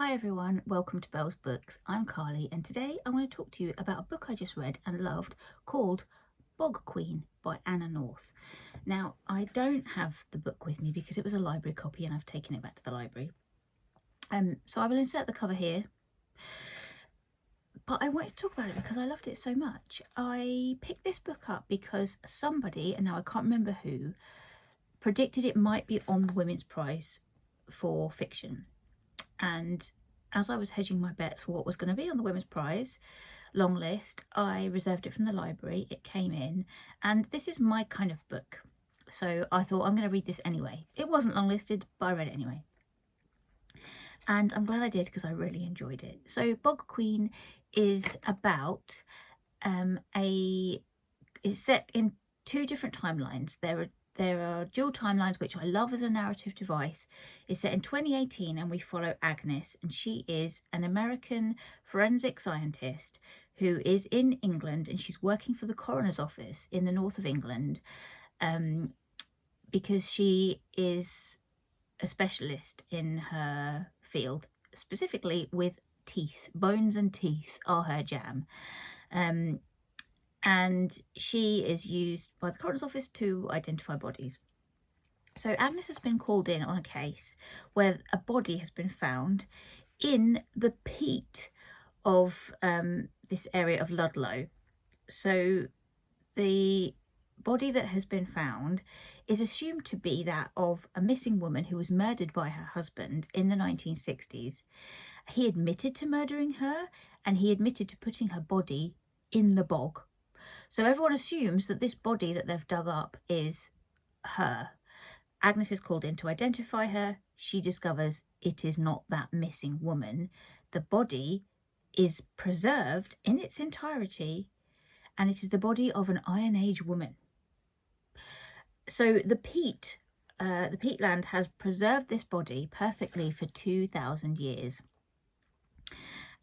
Hi everyone, welcome to Belle's Books. I'm Carly and today I want to talk to you about a book I just read and loved called Bog Queen by Anna North. Now, I don't have the book with me because it was a library copy and I've taken it back to the library. So I will insert the cover here. But I wanted to talk about it because I loved it so much. I picked this book up because somebody, and now I can't remember who, predicted it might be on the Women's Prize for fiction. And as I was hedging my bets for what was going to be on the Women's Prize long list, I reserved it from the library. It came in, and this is my kind of book. So I thought I'm going to read this anyway. It wasn't long listed, but I read it anyway. And I'm glad I did because I really enjoyed it. So Bog Queen is about it's set in two different timelines. There are dual timelines, which I love as a narrative device. It's set in 2018 and we follow Agnes, and she is an American forensic scientist who is in England, and she's working for the coroner's office in the north of England because she is a specialist in her field, specifically with teeth. Bones and teeth are her jam. And she is used by the coroner's office to identify bodies. So Agnes has been called in on a case where a body has been found in the peat of this area of Ludlow. So the body that has been found is assumed to be that of a missing woman who was murdered by her husband in the 1960s. He admitted to murdering her, and he admitted to putting her body in the bog. So everyone assumes that this body that they've dug up is her. Agnes is called in to identify her. She discovers it is not that missing woman. The body is preserved in its entirety, and it is the body of an Iron Age woman. So the peatland has preserved this body perfectly for 2,000 years.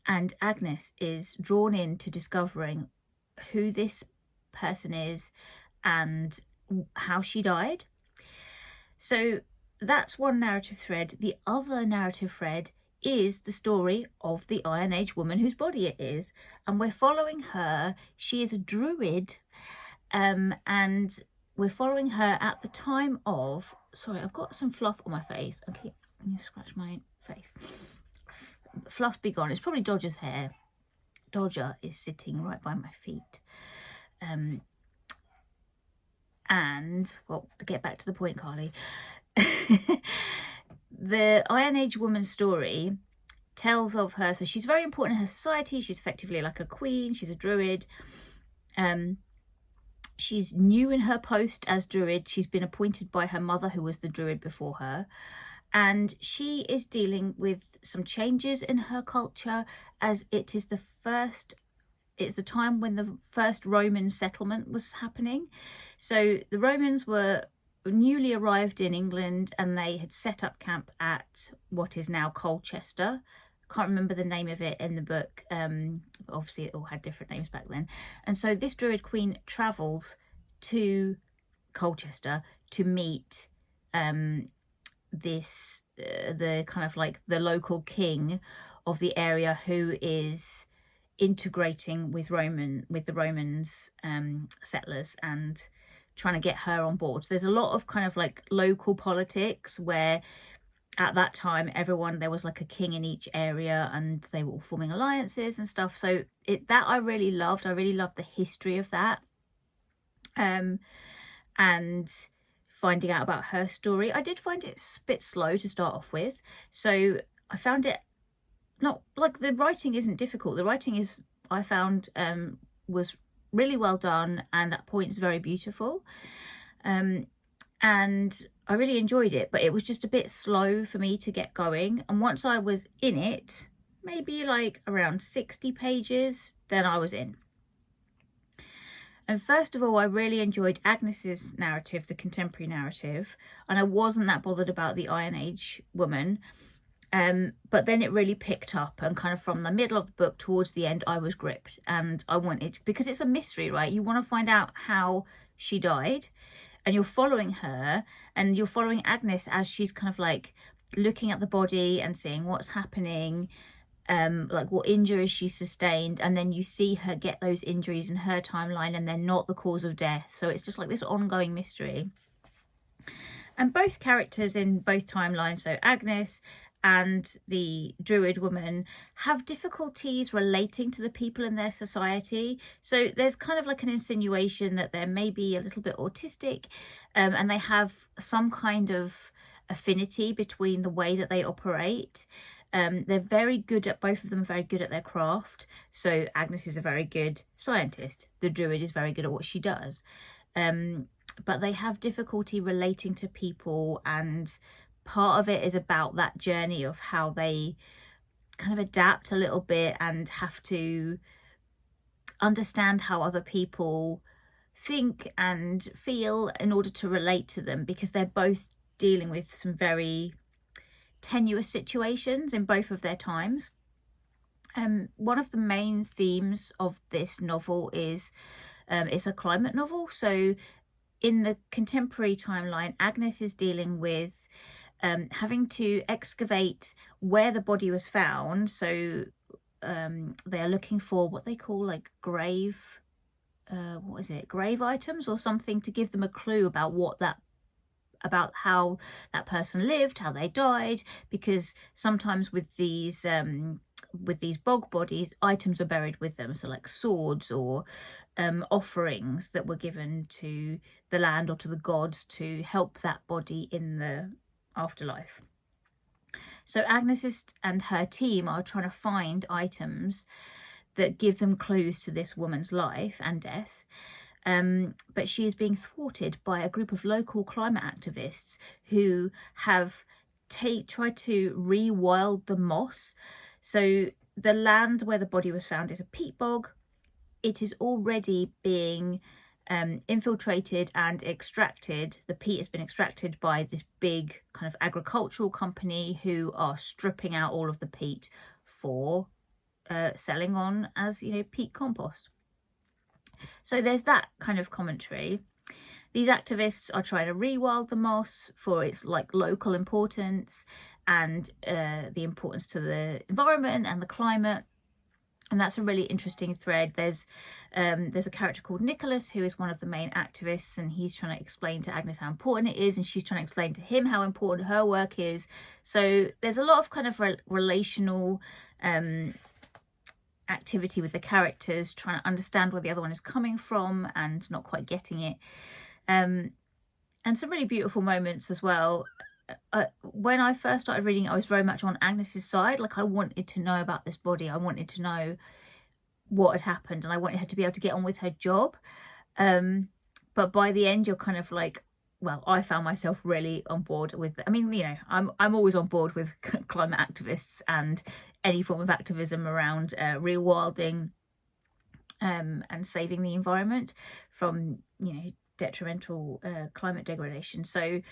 And Agnes is drawn into discovering who this person is and how she died. So that's one narrative thread. The other narrative thread is the story of the Iron Age woman whose body it is, and we're following her. She is a druid, and we're following her at the time of, sorry, I've got some fluff on my face. Okay, I'm gonna scratch my face. Fluff be gone. It's probably Dodger's hair. Dodger is sitting right by my feet. And, well, to get back to the point, Carly, the Iron Age woman's story tells of her. So she's very important in her society. She's effectively like a queen. She's a druid. She's new in her post as druid. She's been appointed by her mother, who was the druid before her. And she is dealing with some changes in her culture, as it is it's the time when the first Roman settlement was happening. So the Romans were newly arrived in England, and they had set up camp at what is now Colchester. Can't remember the name of it in the book. Obviously it all had different names back then. And so this druid queen travels to Colchester to meet the kind of like the local king of the area, who is integrating with the Romans settlers and trying to get her on board. So there's a lot of kind of like local politics where at that time there was like a king in each area, and they were all forming alliances and stuff. So that I really loved. I really loved the history of that, and finding out about her story. I did find it a bit slow to start off with, so I found it not like, the writing isn't difficult. The writing is, I found, was really well done, and at points very beautiful, and I really enjoyed it, but it was just a bit slow for me to get going. And once I was in it, maybe like around 60 pages, then I was in. And first of all, I really enjoyed Agnes's narrative, the contemporary narrative, and I wasn't that bothered about the Iron Age woman. But then it really picked up, and kind of from the middle of the book towards the end, I was gripped, and I wanted, because it's a mystery, right? You want to find out how she died, and you're following her, and you're following Agnes as she's kind of like looking at the body and seeing what's happening, like what injuries she sustained, and then you see her get those injuries in her timeline and they're not the cause of death. So it's just like this ongoing mystery. And both characters in both timelines, so Agnes and the druid woman, have difficulties relating to the people in their society. So there's kind of like an insinuation that they're maybe a little bit autistic, and they have some kind of affinity between the way that they operate. They're very good at, both of them are very good at their craft. So Agnes is a very good scientist. The druid is very good at what she does. But they have difficulty relating to people, and part of it is about that journey of how they kind of adapt a little bit and have to understand how other people think and feel in order to relate to them, because they're both dealing with some very tenuous situations in both of their times. One of the main themes of this novel is it's a climate novel. So in the contemporary timeline, Agnes is dealing with having to excavate where the body was found. So they are looking for what they call like grave items or something, to give them a clue about about how that person lived, how they died, because sometimes with these bog bodies, items are buried with them, so like swords or offerings that were given to the land or to the gods to help that body in the afterlife. So Agnes and her team are trying to find items that give them clues to this woman's life and death. But she is being thwarted by a group of local climate activists who have tried to rewild the moss. So the land where the body was found is a peat bog. It is already being infiltrated and extracted. The peat has been extracted by this big kind of agricultural company who are stripping out all of the peat for selling on as, peat compost. So there's that kind of commentary. These activists are trying to rewild the moss for its like local importance and the importance to the environment and the climate. And that's a really interesting thread. There's a character called Nicholas who is one of the main activists, and he's trying to explain to Agnes how important it is, and she's trying to explain to him how important her work is. So there's a lot of kind of relational activity with the characters, trying to understand where the other one is coming from and not quite getting it. And some really beautiful moments as well. When I first started reading it, I was very much on Agnes's side. Like, I wanted to know about this body. I wanted to know what had happened, and I wanted her to be able to get on with her job. But by the end, you're kind of like, well, I found myself really on board with, I'm always on board with climate activists and any form of activism around rewilding and saving the environment from, detrimental climate degradation. So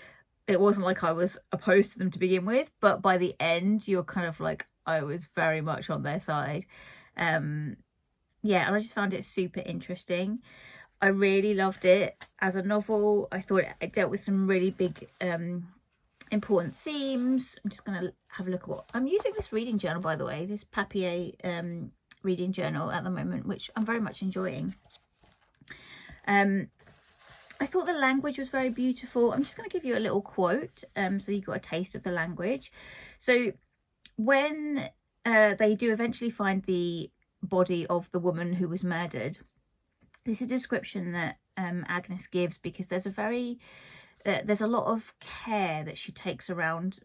it wasn't like I was opposed to them to begin with, but by the end, you're kind of like, I was very much on their side. And I just found it super interesting. I really loved it as a novel. I thought it dealt with some really big, important themes. I'm just going to have a look at what I'm using. This reading journal, by the way, this Papier reading journal at the moment, which I'm very much enjoying. I thought the language was very beautiful. I'm just going to give you a little quote so you got a taste of the language. So when they do eventually find the body of the woman who was murdered, this is a description that Agnes gives, because there's a lot of care that she takes around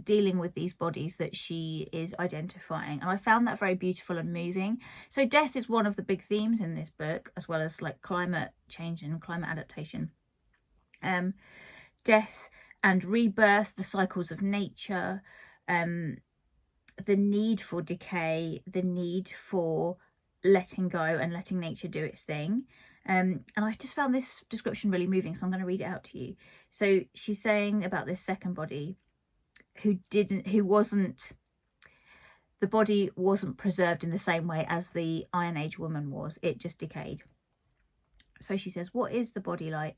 dealing with these bodies that she is identifying, and I found that very beautiful and moving. So death is one of the big themes in this book, as well as like climate change and climate adaptation. Death and rebirth, the cycles of nature, the need for decay, the need for letting go and letting nature do its thing. And I just found this description really moving, so I'm going to read it out to you. So she's saying about this second body, the body wasn't preserved in the same way as the Iron Age woman was. It just decayed. So she says, "What is the body like?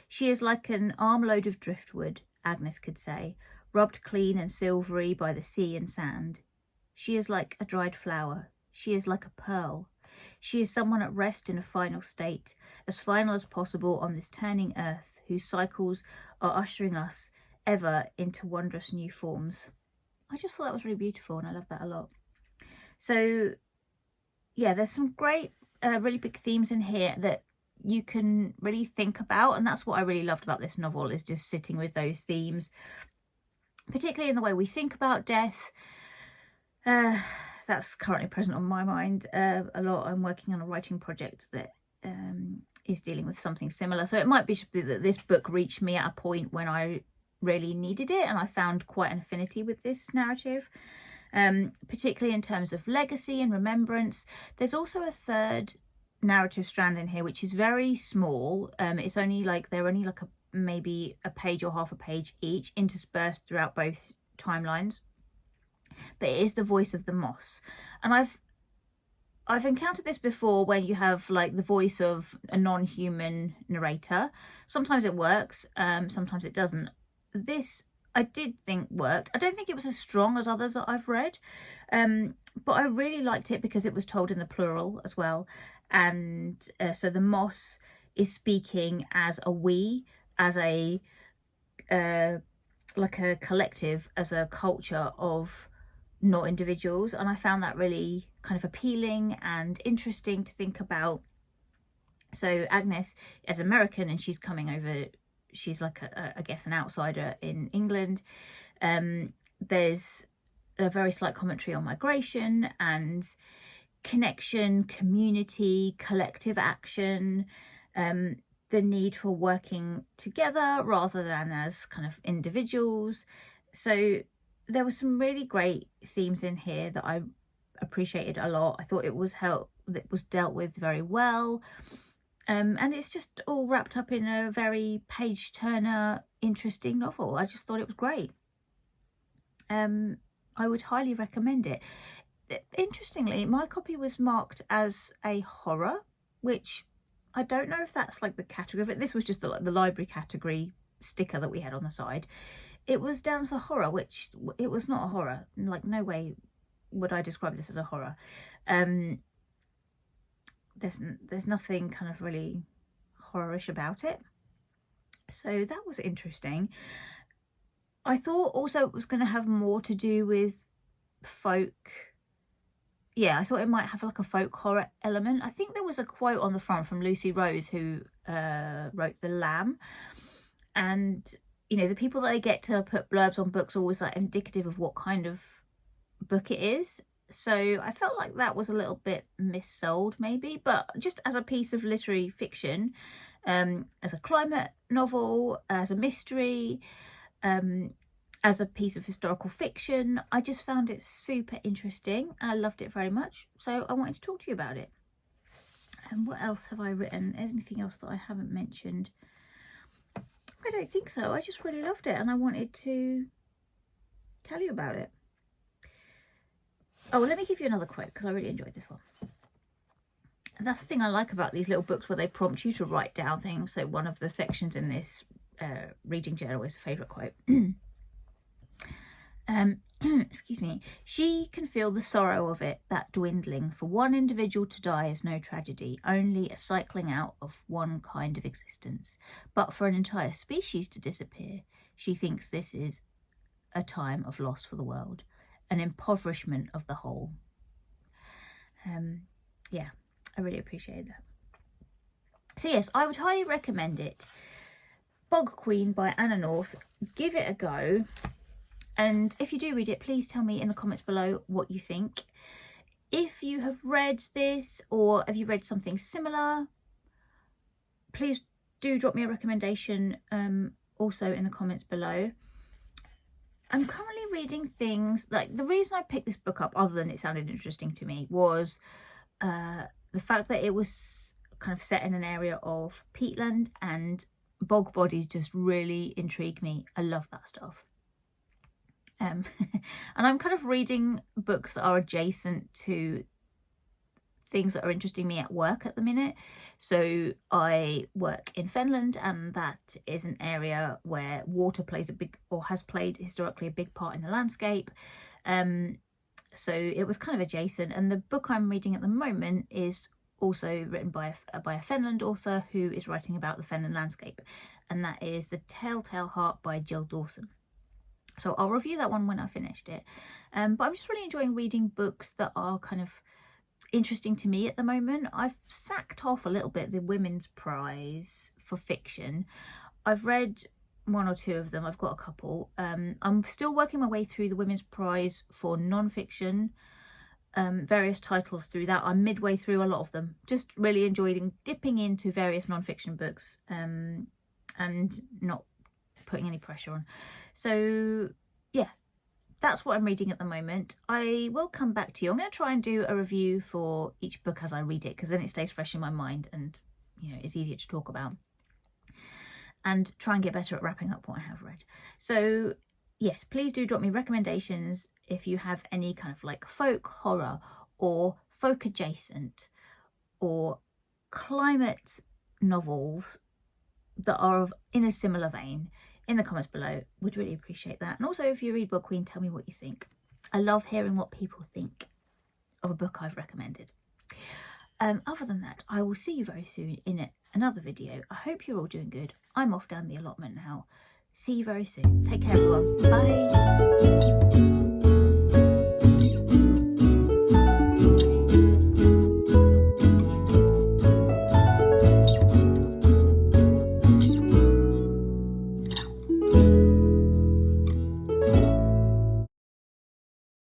She is like an armload of driftwood," Agnes could say, rubbed clean and silvery by the sea and sand. She is like a dried flower. She is like a pearl. She is someone at rest in a final state, as final as possible on this turning earth, whose cycles are ushering us ever into wondrous new forms. I just thought that was really beautiful, and I love that a lot. So yeah, there's some great, really big themes in here that you can really think about, and that's what I really loved about this novel, is just sitting with those themes, particularly in the way we think about death. That's currently present on my mind a lot. I'm working on a writing project that is dealing with something similar, so it might be that this book reached me at a point when I really needed it, and I found quite an affinity with this narrative, particularly in terms of legacy and remembrance. There's also a third narrative strand in here, which is very small. It's only like, they're only like maybe a page or half a page each, interspersed throughout both timelines, but it is the voice of the moss. And I've encountered this before, when you have like the voice of a non-human narrator. Sometimes it works, sometimes it doesn't. This I did think worked. I don't think it was as strong as others that I've read, but I really liked it because it was told in the plural as well. And so the moss is speaking as a we, as a like a collective, as a culture of not individuals, and I found that really kind of appealing and interesting to think about. So Agnes is American, and she's coming over, she's like I guess an outsider in England. There's a very slight commentary on migration and connection, community, collective action, the need for working together rather than as kind of individuals. So there were some really great themes in here that I appreciated a lot. I thought it was dealt with very well. And it's just all wrapped up in a very page-turner, interesting novel. I just thought it was great. I would highly recommend it. Interestingly, my copy was marked as a horror, which I don't know if that's like the category of it. This was just the library category sticker that we had on the side. It was down as a horror, which it was not a horror. Like, no way would I describe this as a horror. There's nothing kind of really horrorish about it. So that was interesting. I thought also it was going to have more to do with folk. Yeah, I thought it might have like a folk horror element. I think there was a quote on the front from Lucy Rose, who wrote The Lamb. And, you know, the people that they get to put blurbs on books are always like indicative of what kind of book it is. So I felt like that was a little bit missold maybe, but just as a piece of literary fiction, as a climate novel, as a mystery, as a piece of historical fiction, I just found it super interesting and I loved it very much. So I wanted to talk to you about it. And what else have I written? Anything else that I haven't mentioned? I don't think so. I just really loved it and I wanted to tell you about it. Oh, well, let me give you another quote because I really enjoyed this one. And that's the thing I like about these little books, where they prompt you to write down things. So one of the sections in this reading journal is a favourite quote. Excuse me. She can feel the sorrow of it, that dwindling. For one individual to die is no tragedy, only a cycling out of one kind of existence. But for an entire species to disappear, she thinks this is a time of loss for the world, an impoverishment of the whole. Yeah, I really appreciate that. So yes, I would highly recommend it. Bog Queen by Anna North. Give it a go. And if you do read it, please tell me in the comments below what you think. If you have read this, or have you read something similar, please do drop me a recommendation also in the comments below. I'm currently reading things, like the reason I picked this book up, other than it sounded interesting to me, was the fact that it was kind of set in an area of peatland, and bog bodies just really intrigue me. I love that stuff. And I'm kind of reading books that are adjacent to things that are interesting me at work at the minute. So I work in Finland, and that is an area where water plays a big, or has played historically a big part in the landscape. So it was kind of adjacent, and the book I'm reading at the moment is also written by a Finland author who is writing about the Finland landscape, and that is The Telltale Heart by Jill Dawson. So I'll review that one when I finished it. But I'm just really enjoying reading books that are kind of interesting to me at the moment. I've sacked off a little bit the Women's Prize for fiction. I've read one or two of them. I've got a couple. I'm still working my way through the Women's Prize for non-fiction, various titles through that. I'm midway through a lot of them. Just really enjoying dipping into various non-fiction books, and not putting any pressure on. So yeah, that's what I'm reading at the moment. I will come back to you. I'm going to try and do a review for each book as I read it, because then it stays fresh in my mind and, you know, it's easier to talk about, and try and get better at wrapping up what I have read. So yes, please do drop me recommendations if you have any kind of like folk horror or folk adjacent or climate novels that are in a similar vein, in the comments below. Would really appreciate that. And also, if you read Bog Queen, tell me what you think. I love hearing what people think of a book I've recommended. Other than that, I will see you very soon in another video. I hope you're all doing good. I'm off down the allotment now. See you very soon. Take care, everyone. Bye.